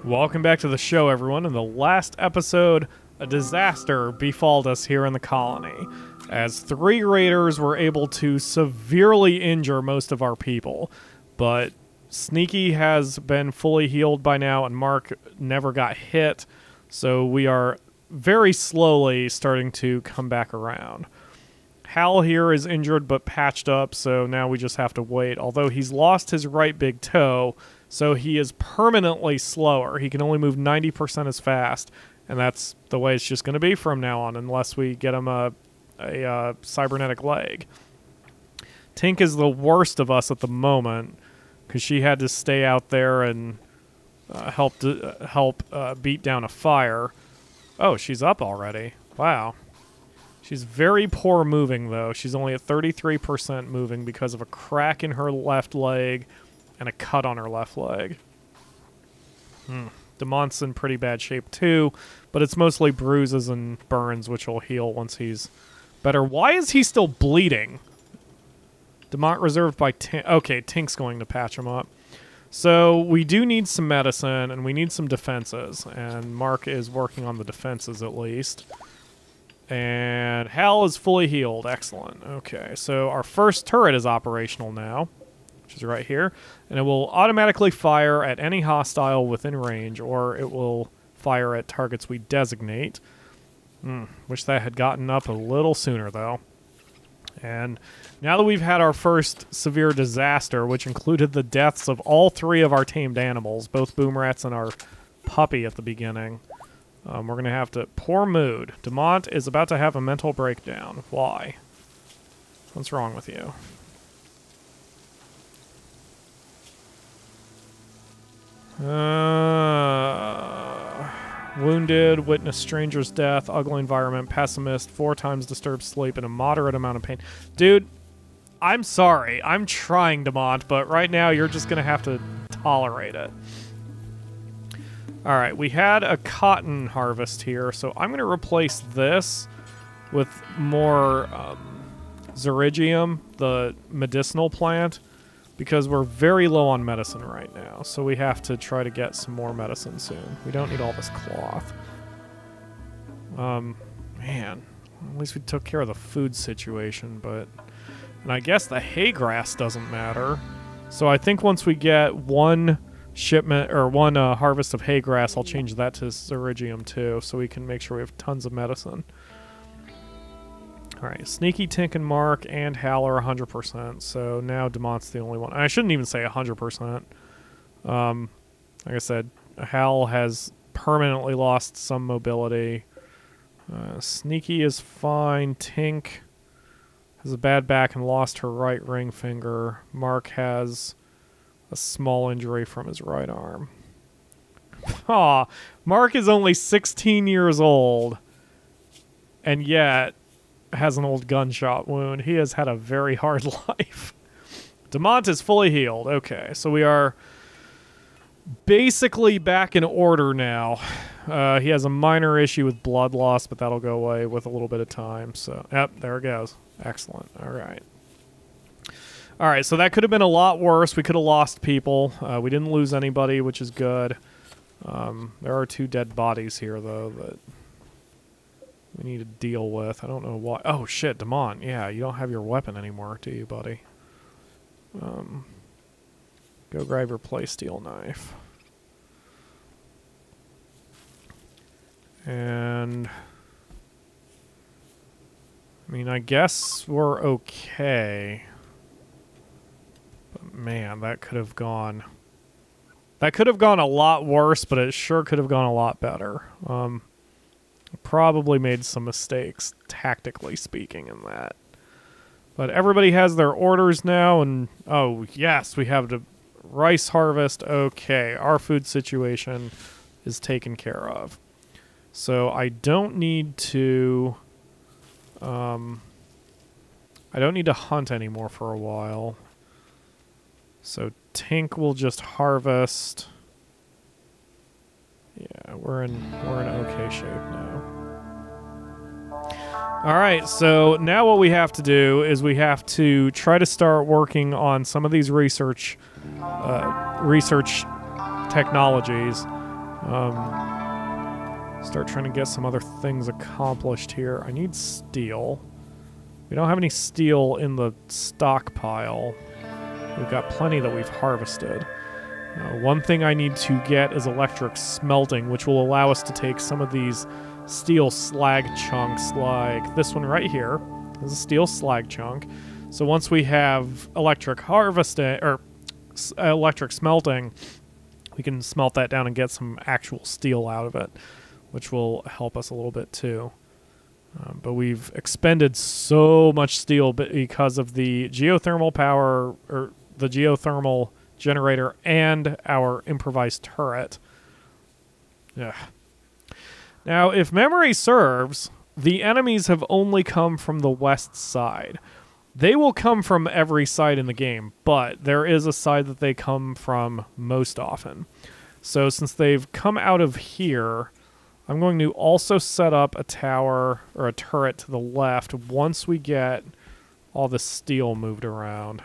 Welcome back to the show, everyone. In the last episode, a disaster befalled us here in the colony, as 3 raiders were able to severely injure most of our people. But Sneaky has been fully healed by now, and Mark never got hit, so we are very slowly starting to come back around. Hal here is injured but patched up, so now we just have to wait, although he's lost his right big toe, so he is permanently slower. He can only move 90% as fast, and that's the way it's just going to be from now on, unless we get him a cybernetic leg. Tink is the worst of us at the moment, because she had to stay out there and help beat down a fire. Oh, she's up already. Wow. She's very poor moving, though. She's only at 33% moving because of a crack in her left leg and a cut on her left leg. Demont's in pretty bad shape, too, but it's mostly bruises and burns, which will heal once he's better. Why is he still bleeding? Demont reserved by Tink. Okay, Tink's going to patch him up. So we do need some medicine, and we need some defenses, and Mark is working on the defenses at least. And Hal is fully healed. Excellent. Okay, so our first turret is operational now, which is right here, and it will automatically fire at any hostile within range, or it will fire at targets we designate. Wish that had gotten up a little sooner, though. And now that we've had our first severe disaster, which included the deaths of all 3 of our tamed animals, both boom rats and our puppy at the beginning, we're going to have to... Poor mood. Demont is about to have a mental breakdown. Why? What's wrong with you? Wounded, witness stranger's death, ugly environment, pessimist, 4 times disturbed sleep, and a moderate amount of pain. Dude, I'm sorry. I'm trying, Demont, but right now you're just going to have to tolerate it. Alright, we had a cotton harvest here, so I'm going to replace this with more Zerigium, the medicinal plant, because we're very low on medicine right now, so we have to try to get some more medicine soon. We don't need all this cloth. Man, at least we took care of the food situation, but... And I guess the hay grass doesn't matter. So I think once we get one shipment, or one harvest of hay grass, I'll change that to Zerigium too, so we can make sure we have tons of medicine. Alright, Sneaky, Tink, and Mark, and Hal are 100%, so now Demont's the only one. I shouldn't even say 100%. Like I said, Hal has permanently lost some mobility. Sneaky is fine. Tink has a bad back and lost her right ring finger. Mark has a small injury from his right arm. Aw, Mark is only 16 years old, and yet has an old gunshot wound. He has had a very hard life. Demont is fully healed. Okay, so we are basically back in order now. He has a minor issue with blood loss, but that'll go away with a little bit of time. So, yep, there it goes. Excellent. All right. All right, so that could have been a lot worse. We could have lost people. We didn't lose anybody, which is good. There are 2 dead bodies here, though, that we need to deal with. I don't know why. Oh, shit, Demont. Yeah, you don't have your weapon anymore, do you, buddy? Go grab your playsteel knife. And... I mean, I guess we're okay. But, man, that could have gone... That could have gone a lot worse, but it sure could have gone a lot better. Probably made some mistakes, tactically speaking, in that. But everybody has their orders now, and oh, yes, we have the rice harvest. Okay, our food situation is taken care of. So I don't need to... I don't need to hunt anymore for a while. So Tink will just harvest... Yeah, we're in okay shape now. All right, so now what we have to do is we have to try to start working on some of these research technologies Start trying to get some other things accomplished here. I need steel. We don't have any steel in the stockpile. We've got plenty that we've harvested. One thing I need to get is electric smelting, which will allow us to take some of these steel slag chunks like this one right here. This is a steel slag chunk. So once we have electric harvesting, or electric smelting, we can smelt that down and get some actual steel out of it, which will help us a little bit too. But we've expended so much steel because of the geothermal power, or the geothermal generator, and our improvised turret. Yeah. Now, if memory serves, the enemies have only come from the west side. They will come from every side in the game, but there is a side that they come from most often. So since they've come out of here, I'm going to also set up a tower or a turret to the left once we get all the steel moved around.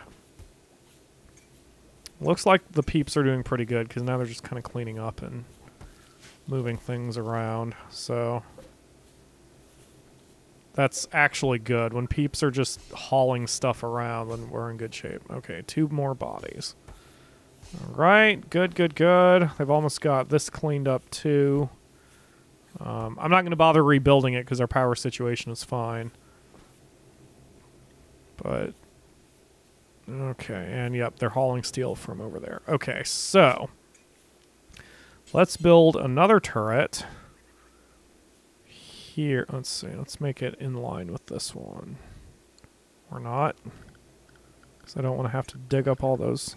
Looks like the peeps are doing pretty good because now they're just kind of cleaning up and moving things around. So that's actually good. When peeps are just hauling stuff around, then we're in good shape. Okay, 2 more bodies. All right, good, good, good. They've almost got this cleaned up too. I'm not going to bother rebuilding it because our power situation is fine. But okay, and yep, they're hauling steel from over there. Okay, so let's build another turret here. Let's see, let's make it in line with this one. Or not, because I don't want to have to dig up all those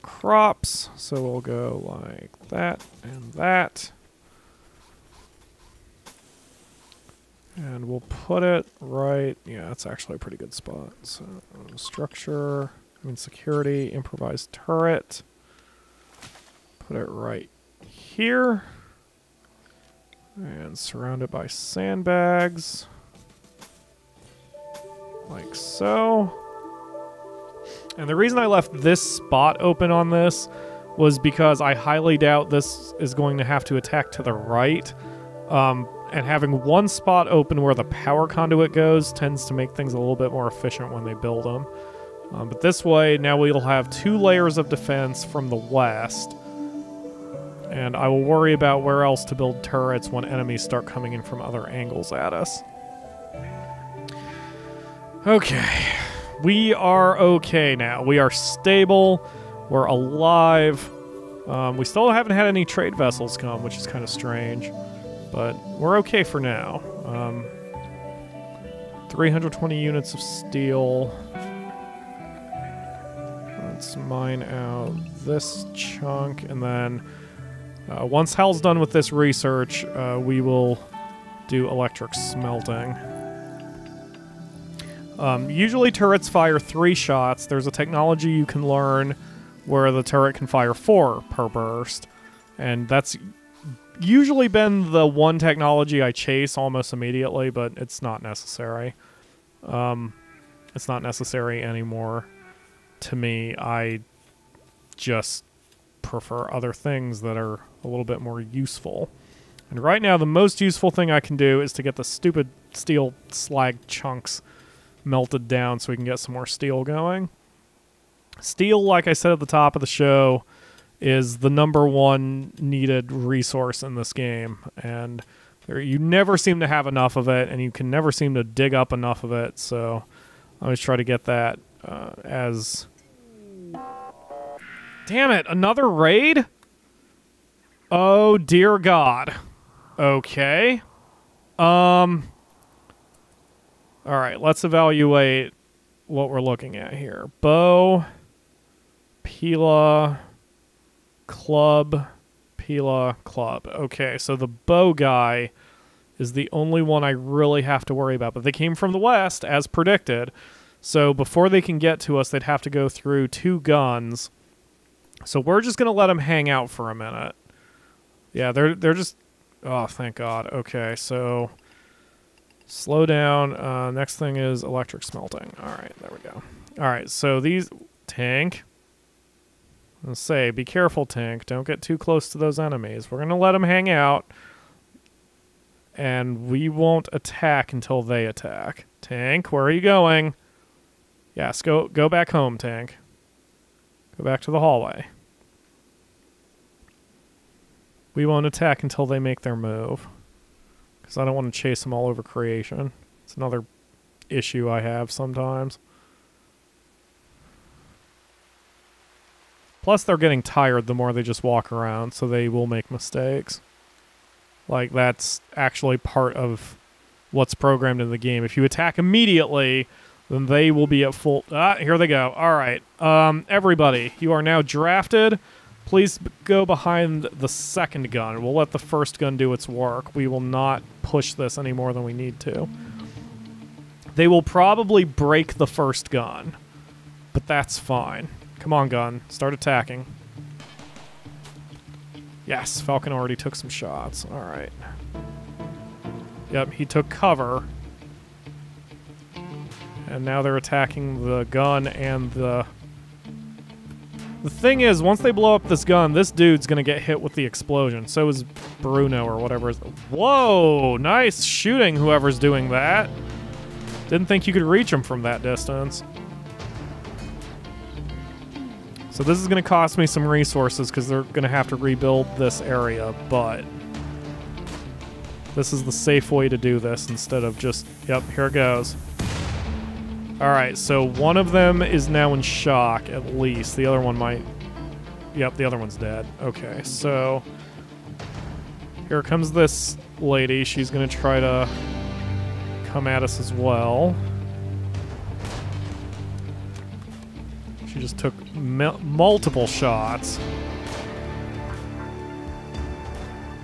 crops. So we'll go like that and that. And we'll put it right, yeah, that's actually a pretty good spot. So, structure, security, improvised turret. Put it right here. And surround it by sandbags. Like so. And the reason I left this spot open on this was because I highly doubt this is going to have to attack to the right. And having one spot open where the power conduit goes tends to make things a little bit more efficient when they build them. But this way, now we'll have 2 layers of defense from the west. And I will worry about where else to build turrets when enemies start coming in from other angles at us. Okay. We are okay now. We are stable. We're alive. We still haven't had any trade vessels come, which is kind of strange. But we're okay for now. 320 units of steel. Let's mine out this chunk, and then once Hal's done with this research, we will do electric smelting. Usually turrets fire 3 shots. There's a technology you can learn where the turret can fire 4 per burst, and that's usually been the one technology I chase almost immediately, but it's not necessary. It's not necessary anymore to me. I just prefer other things that are a little bit more useful. And right now, the most useful thing I can do is to get the stupid steel slag chunks melted down so we can get some more steel going. Steel, like I said at the top of the show, is the #1 needed resource in this game, and you never seem to have enough of it, and you can never seem to dig up enough of it, so I always try to get that as... Damn it, another raid? Oh dear God. Okay. Alright, let's evaluate what we're looking at here. Bow, Pila, Club, Pila, Club. Okay, so the bow guy is the only one I really have to worry about. But they came from the west, as predicted. So before they can get to us, they'd have to go through 2 guns. So we're just going to let them hang out for a minute. Yeah, they're just... Oh, thank God. Okay, so... Slow down. Next thing is electric smelting. All right, there we go. All right, so these... Tank. Let's say, be careful, Tank. Don't get too close to those enemies. We're going to let them hang out. And we won't attack until they attack. Tank, where are you going? Yes, go back home, Tank. Go back to the hallway. We won't attack until they make their move. Because I don't want to chase them all over creation. It's another issue I have sometimes. Plus, they're getting tired the more they just walk around, so they will make mistakes. Like, that's actually part of what's programmed in the game. If you attack immediately, then they will be at full... Ah, here they go. All right. Everybody, you are now drafted. Please go behind the second gun. We'll let the first gun do its work. We will not push this any more than we need to. They will probably break the first gun, but that's fine. Come on, gun. Start attacking. Yes, Falcon already took some shots. All right. Yep, he took cover. And now they're attacking the gun and the... The thing is, once they blow up this gun, this dude's gonna get hit with the explosion. So is Bruno or whatever. Whoa! Nice shooting, whoever's doing that. Didn't think you could reach him from that distance. So this is going to cost me some resources because they're going to have to rebuild this area, but this is the safe way to do this instead of just, yep, here it goes. Alright, so one of them is now in shock, at least. The other one might... Yep, the other one's dead. Okay, so here comes this lady. She's going to try to come at us as well. She just took multiple shots.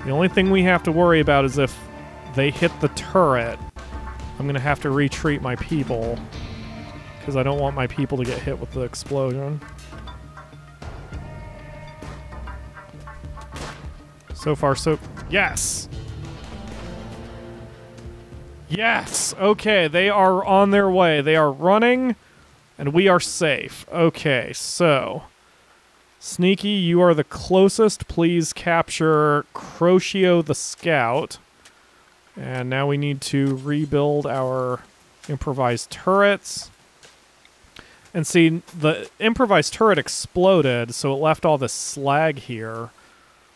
The only thing we have to worry about is if they hit the turret, I'm going to have to retreat my people. Because I don't want my people to get hit with the explosion. So far, so... Yes! Yes! Okay, they are on their way. They are running... And we are safe. Okay, so... Sneaky, you are the closest. Please capture Crocchio the Scout. And now we need to rebuild our improvised turrets. And see, the improvised turret exploded, so it left all this slag here.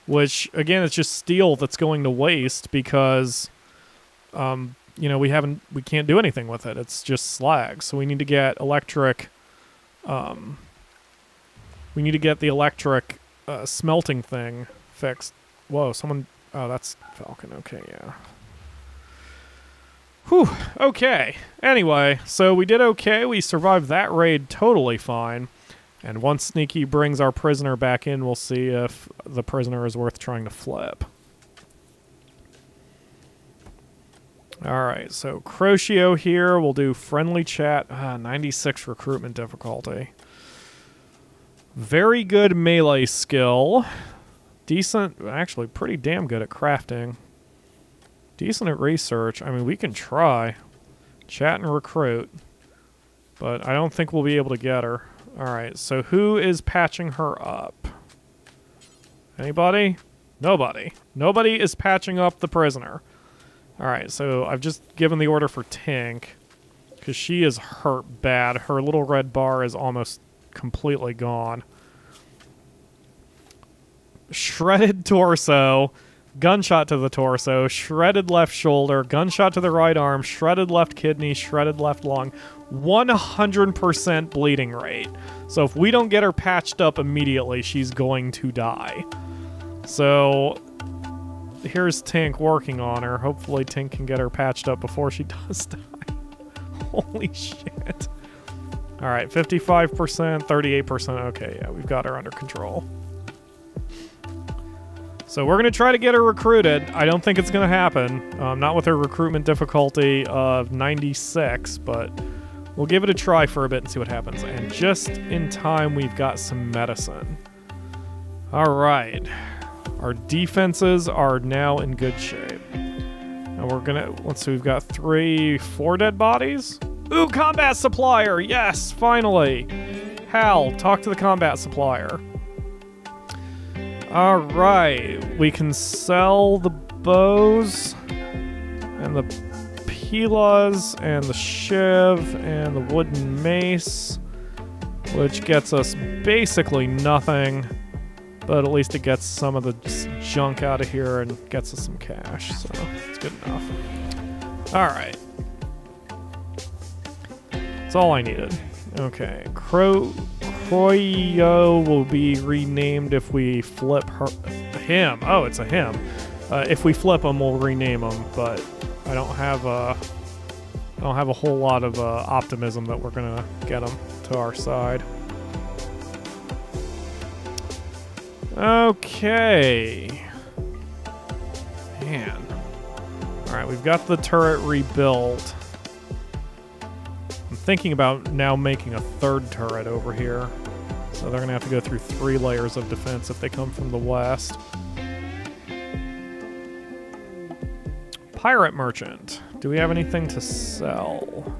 Which, again, it's just steel that's going to waste because... you know, we can't do anything with it. It's just slag. So we need to get electric, we need to get the electric smelting thing fixed. Whoa, someone, oh, that's Falcon. Okay, yeah. Whew, okay. Anyway, so we did okay. We survived that raid totally fine. And once Sneaky brings our prisoner back in, we'll see if the prisoner is worth trying to flip. Alright, so Crocchio here. We'll do friendly chat. 96 recruitment difficulty. Very good melee skill. Decent, actually pretty damn good at crafting. Decent at research. I mean, we can try. Chat and recruit. But I don't think we'll be able to get her. Alright, so who is patching her up? Anybody? Nobody. Nobody is patching up the prisoner. Alright, so I've just given the order for Tink, because she is hurt bad. Her little red bar is almost completely gone. Shredded torso, gunshot to the torso, shredded left shoulder, gunshot to the right arm, shredded left kidney, shredded left lung, 100% bleeding rate. So if we don't get her patched up immediately, she's going to die. So... here's Tink working on her. Hopefully Tink can get her patched up before she does die. Holy shit. Alright, 55%, 38%. Okay, yeah, we've got her under control. So we're going to try to get her recruited. I don't think it's going to happen. Not with her recruitment difficulty of 96, but we'll give it a try for a bit and see what happens. And just in time, we've got some medicine. Alright. Our defenses are now in good shape. And we're gonna, let's see, we've got 4 dead bodies? Ooh, combat supplier! Yes, finally! Hal, talk to the combat supplier. Alright, we can sell the bows and the pilas and the shiv and the wooden mace, which gets us basically nothing, but at least it gets some of the junk out of here and gets us some cash, so it's good enough. Alright. That's all I needed. Okay, Croyo will be renamed if we flip him. Oh, it's a him. If we flip him, we'll rename him, but I don't have a whole lot of optimism that we're gonna get him to our side. Okay. Man. Alright, we've got the turret rebuilt. I'm thinking about now making a third turret over here. So they're going to have to go through 3 layers of defense if they come from the west. Pirate merchant. Do we have anything to sell?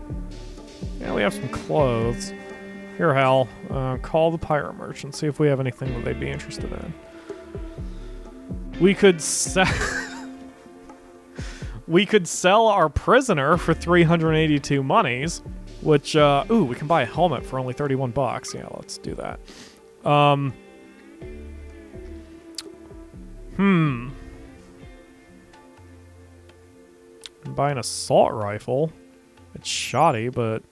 Yeah, we have some clothes. Here, Hal. Call the pirate merchant. See if we have anything that they'd be interested in. We could sell... we could sell our prisoner for 382 monies. Which, ooh, we can buy a helmet for only 31 bucks. Yeah, let's do that. I'm buying an assault rifle. It's shoddy, but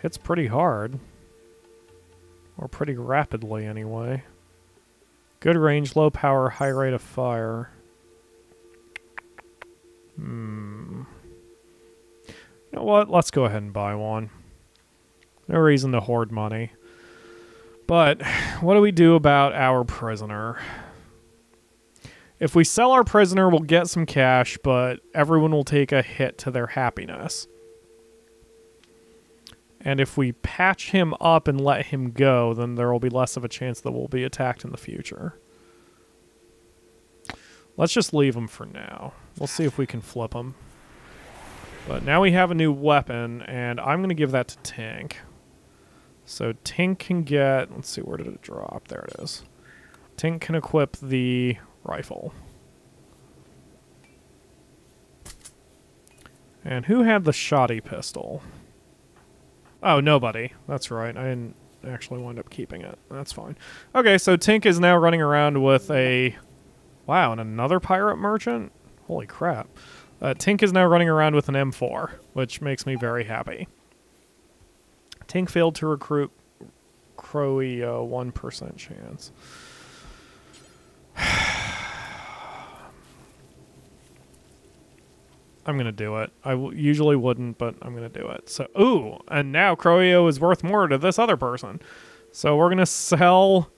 hits pretty hard. Or pretty rapidly, anyway. Good range, low power, high rate of fire. You know what? Let's go ahead and buy one. No reason to hoard money. But what do we do about our prisoner? If we sell our prisoner, we'll get some cash, but everyone will take a hit to their happiness. And if we patch him up and let him go, then there will be less of a chance that we'll be attacked in the future. Let's just leave him for now. We'll see if we can flip him. But now we have a new weapon, and I'm going to give that to Tink. So Tink can get... Let's see, where did it drop? There it is. Tink can equip the rifle. And who had the shoddy pistol? Oh, nobody. That's right. I didn't actually wind up keeping it. That's fine. Okay, so Tink is now running around with a... Wow, and another pirate merchant? Holy crap. Tink is now running around with an M4, which makes me very happy. Tink failed to recruit Crowy, 1% chance. I'm going to do it. I usually wouldn't, but I'm going to do it. So, ooh, and now Croyo is worth more to this other person. So we're going to sell...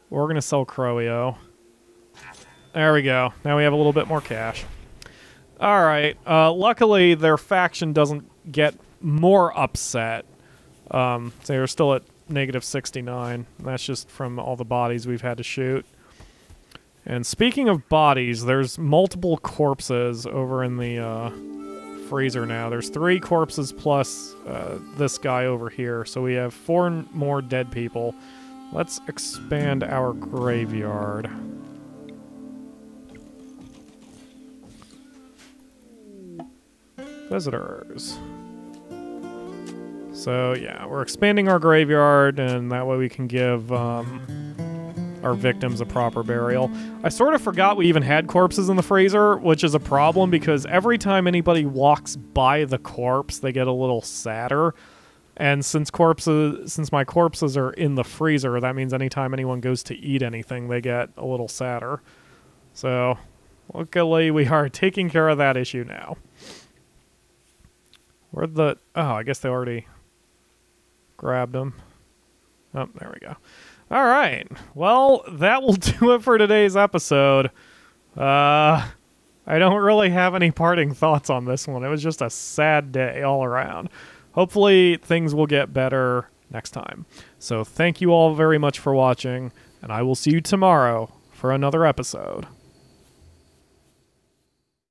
We're going to sell Croyo. There we go. Now we have a little bit more cash. Alright, luckily their faction doesn't get more upset. So they're still at -69. That's just from all the bodies we've had to shoot. And speaking of bodies, there's multiple corpses over in the freezer now. There's 3 corpses plus this guy over here. So we have 4 more dead people. Let's expand our graveyard. Visitors. So yeah, we're expanding our graveyard, and that way we can give our victims a proper burial. I sort of forgot we even had corpses in the freezer, which is a problem because every time anybody walks by the corpse, they get a little sadder. And since my corpses are in the freezer, that means anytime anyone goes to eat anything, they get a little sadder. So luckily we are taking care of that issue now. Where'd the... Oh, I guess they already grabbed them. Oh, there we go. All right. Well, that will do it for today's episode. I don't really have any parting thoughts on this one. It was just a sad day all around. Hopefully, things will get better next time. So thank you all very much for watching, and I will see you tomorrow for another episode.